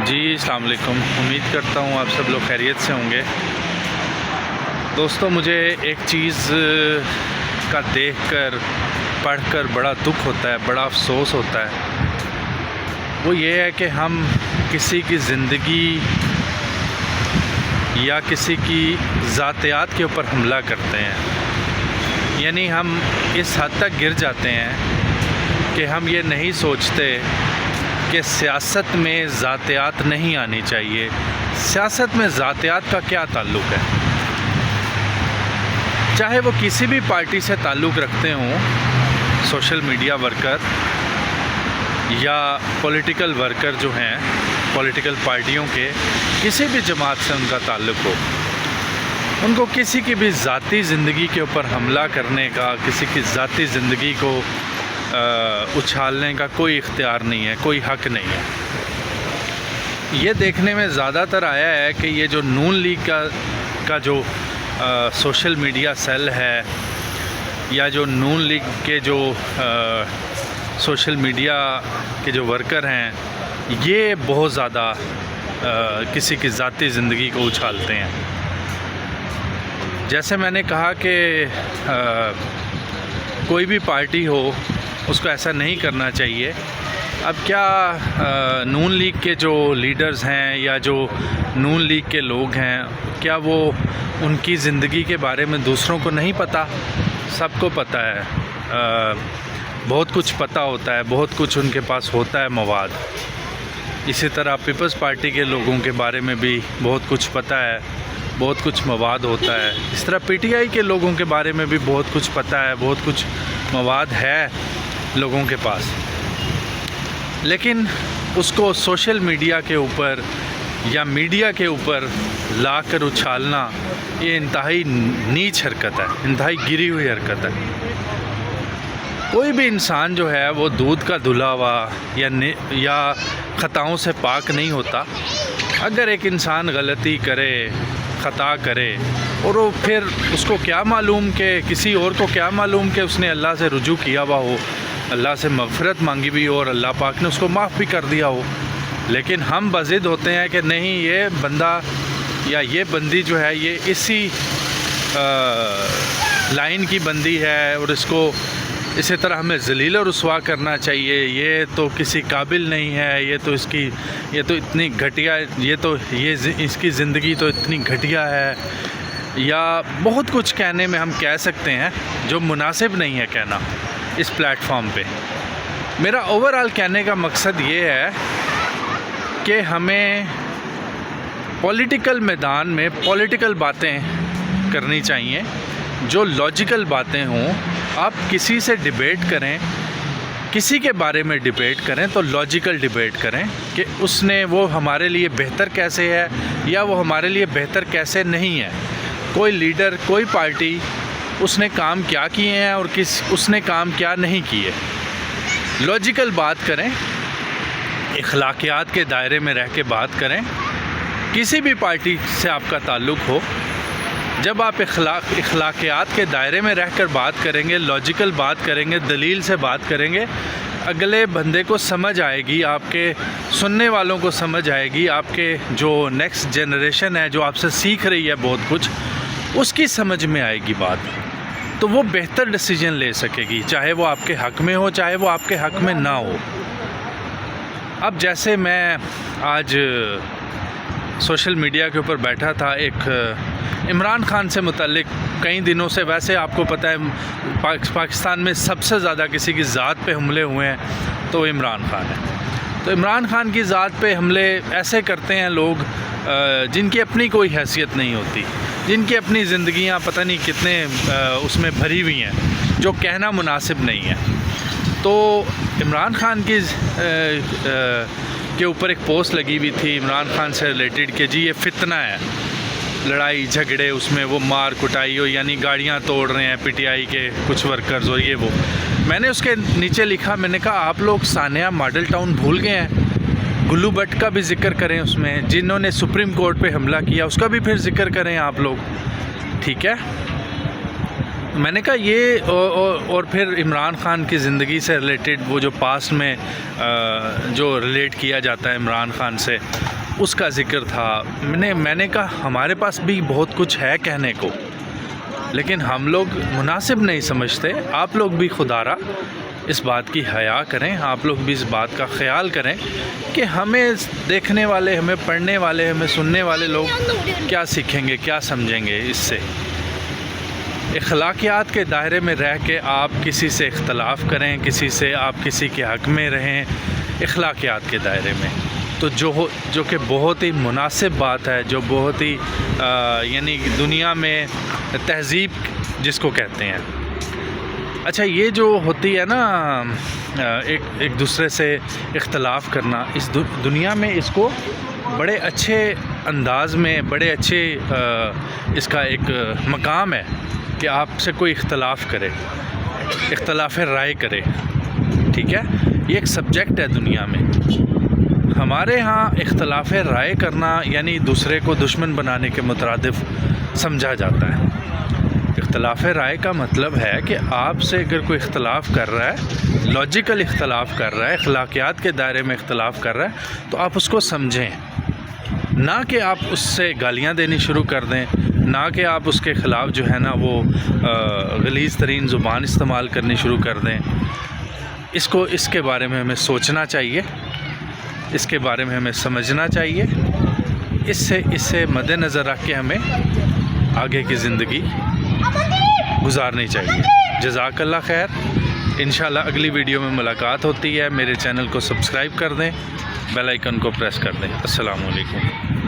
جی السلام علیکم، امید کرتا ہوں آپ سب لوگ خیریت سے ہوں گے۔ دوستو، مجھے ایک چیز کا دیکھ کر پڑھ کر بڑا دکھ ہوتا ہے، بڑا افسوس ہوتا ہے۔ وہ یہ ہے کہ ہم کسی کی زندگی یا کسی کی ذاتیات کے اوپر حملہ کرتے ہیں، یعنی ہم اس حد تک گر جاتے ہیں کہ ہم یہ نہیں سوچتے کہ سیاست میں ذاتیات نہیں آنی چاہیے۔ سیاست میں ذاتیات کا کیا تعلق ہے؟ چاہے وہ کسی بھی پارٹی سے تعلق رکھتے ہوں، سوشل میڈیا ورکر یا پولیٹیکل ورکر جو ہیں پولیٹیکل پارٹیوں کے، کسی بھی جماعت سے ان کا تعلق ہو، ان کو کسی کی بھی ذاتی زندگی کے اوپر حملہ کرنے کا، کسی کی ذاتی زندگی کو اچھالنے کا کوئی اختیار نہیں ہے، کوئی حق نہیں ہے۔ یہ دیکھنے میں زیادہ تر آیا ہے کہ یہ جو نون لیگ کا جو سوشل میڈیا سیل ہے، یا جو نون لیگ کے جو سوشل میڈیا کے جو ورکر ہیں، یہ بہت زیادہ کسی کی ذاتی زندگی کو اچھالتے ہیں۔ جیسے میں نے کہا کہ کوئی بھی پارٹی ہو، اس کو ایسا نہیں کرنا چاہیے۔ اب کیا نون لیگ کے جو لیڈرز ہیں یا جو نون لیگ کے لوگ ہیں، کیا وہ ان کی زندگی کے بارے میں دوسروں کو نہیں پتہ؟ سب کو پتہ ہے، بہت کچھ پتہ ہوتا ہے، بہت کچھ ان کے پاس ہوتا ہے مواد۔ اسی طرح پیپلز پارٹی کے لوگوں کے بارے میں بھی بہت کچھ پتہ ہے، بہت کچھ مواد ہوتا ہے۔ اس طرح پی ٹی آئی کے لوگوں کے بارے میں بھی بہت کچھ پتہ ہے، بہت کچھ مواد ہے لوگوں کے پاس، لیکن اس کو سوشل میڈیا کے اوپر یا میڈیا کے اوپر لا کر اچھالنا، یہ انتہائی نیچ حرکت ہے، انتہائی گری ہوئی حرکت ہے۔ کوئی بھی انسان جو ہے وہ دودھ کا دھلا ہوا یا خطاؤں سے پاک نہیں ہوتا۔ اگر ایک انسان غلطی کرے، خطا کرے، اور وہ پھر اس کو کیا معلوم کہ کسی اور کو کیا معلوم کہ اس نے اللہ سے رجوع کیا ہوا ہو، اللہ سے مغفرت مانگی بھی ہو اور اللہ پاک نے اس کو معاف بھی کر دیا ہو، لیکن ہم بضد ہوتے ہیں کہ نہیں، یہ بندہ یا یہ بندی جو ہے یہ اسی لائن کی بندی ہے اور اس کو اسی طرح ہمیں ذلیل و رسوا کرنا چاہیے، یہ تو کسی قابل نہیں ہے، یہ تو اتنی گھٹیا، اس کی زندگی تو اتنی گھٹیا ہے، یا بہت کچھ کہنے میں ہم کہہ سکتے ہیں جو مناسب نہیں ہے کہنا اس پلیٹ فارم پہ۔ میرا اوورآل کہنے کا مقصد یہ ہے کہ ہمیں پولیٹیکل میدان میں پولیٹیکل باتیں کرنی چاہیے، جو لاجیکل باتیں ہوں۔ آپ کسی سے ڈیبیٹ کریں، کسی کے بارے میں ڈیبیٹ کریں تو لاجیکل ڈیبیٹ کریں کہ وہ ہمارے لیے بہتر کیسے ہے یا وہ ہمارے لیے بہتر کیسے نہیں ہے۔ کوئی لیڈر، کوئی پارٹی، اس نے کام کیا کیے ہیں اور اس نے کام کیا نہیں کیے۔ لاجیکل بات کریں، اخلاقیات کے دائرے میں رہ کے بات کریں۔ کسی بھی پارٹی سے آپ کا تعلق ہو، جب آپ اخلاقیات کے دائرے میں رہ کر بات کریں گے، لاجیکل بات کریں گے، دلیل سے بات کریں گے، اگلے بندے کو سمجھ آئے گی، آپ کے سننے والوں کو سمجھ آئے گی، آپ کے جو نیکسٹ جنریشن ہے جو آپ سے سیکھ رہی ہے بہت کچھ، اس کی سمجھ میں آئے گی بات، تو وہ بہتر ڈیسیجن لے سکے گی، چاہے وہ آپ کے حق میں ہو، چاہے وہ آپ کے حق میں نہ ہو۔ اب جیسے میں آج سوشل میڈیا کے اوپر بیٹھا تھا، ایک عمران خان سے متعلق کئی دنوں سے، ویسے آپ کو پتہ ہے پاکستان میں سب سے زیادہ کسی کی ذات پہ حملے ہوئے ہیں تو عمران خان ہے۔ تو عمران خان کی ذات پہ حملے ایسے کرتے ہیں لوگ جن کی اپنی کوئی حیثیت نہیں ہوتی، جن کی اپنی زندگیاں پتہ نہیں کتنے اس میں بھری ہوئی ہیں، جو کہنا مناسب نہیں ہے۔ تو عمران خان کے اوپر ایک پوسٹ لگی ہوئی تھی عمران خان سے ریلیٹڈ کہ جی یہ فتنہ ہے، لڑائی جھگڑے، اس میں وہ مار کٹائی ہو، یعنی گاڑیاں توڑ رہے ہیں پی ٹی آئی کے کچھ ورکرز اور یہ وہ۔ میں نے اس کے نیچے لکھا، میں نے کہا آپ لوگ ثانیہ ماڈل ٹاؤن بھول گئے ہیں، گلو بٹ کا بھی ذکر کریں اس میں، جنہوں نے سپریم کورٹ پہ حملہ کیا اس کا بھی پھر ذکر کریں آپ لوگ، ٹھیک ہے؟ میں نے کہا یہ اور پھر عمران خان کی زندگی سے ریلیٹڈ وہ جو پاسٹ میں جو ریلیٹ کیا جاتا ہے عمران خان سے، اس کا ذکر تھا۔ میں نے کہا ہمارے پاس بھی بہت کچھ ہے کہنے کو، لیکن ہم لوگ مناسب نہیں سمجھتے۔ آپ لوگ بھی خدا را اس بات کی حیا کریں، آپ لوگ بھی اس بات کا خیال کریں کہ ہمیں دیکھنے والے، ہمیں پڑھنے والے، ہمیں سننے والے لوگ کیا سیکھیں گے، کیا سمجھیں گے اس سے۔ اخلاقیات کے دائرے میں رہ کے آپ کسی سے اختلاف کریں، کسی سے آپ کسی کے حق میں رہیں اخلاقیات کے دائرے میں، تو جو کہ بہت ہی مناسب بات ہے، جو بہت ہی یعنی دنیا میں تہذیب جس کو کہتے ہیں۔ اچھا، یہ جو ہوتی ہے نا ایک دوسرے سے اختلاف کرنا، اس دنیا میں اس کو بڑے اچھے انداز میں، بڑے اچھے اس کا ایک مقام ہے کہ آپ سے کوئی اختلاف کرے، اختلاف رائے کرے، ٹھیک ہے؟ یہ ایک سبجیکٹ ہے دنیا میں۔ ہمارے ہاں اختلاف رائے کرنا یعنی دوسرے کو دشمن بنانے کے مترادف سمجھا جاتا ہے۔ اختلاف رائے کا مطلب ہے کہ آپ سے اگر کوئی اختلاف کر رہا ہے، لاجیکل اختلاف کر رہا ہے، اخلاقیات کے دائرے میں اختلاف کر رہا ہے، تو آپ اس کو سمجھیں، نہ کہ آپ اس سے گالیاں دینی شروع کر دیں، نہ کہ آپ اس کے خلاف جو ہے نا وہ غلیظ ترین زبان استعمال کرنی شروع کر دیں۔ اس کے بارے میں ہمیں سوچنا چاہیے، اس کے بارے میں ہمیں سمجھنا چاہیے، اس سے مد نظر رکھ کے ہمیں آگے کی زندگی گزارنی چاہیے۔ جزاک اللہ خیر۔ انشاءاللہ اگلی ویڈیو میں ملاقات ہوتی ہے۔ میرے چینل کو سبسکرائب کر دیں، بیل آئیکن کو پریس کر دیں۔ السلام علیکم۔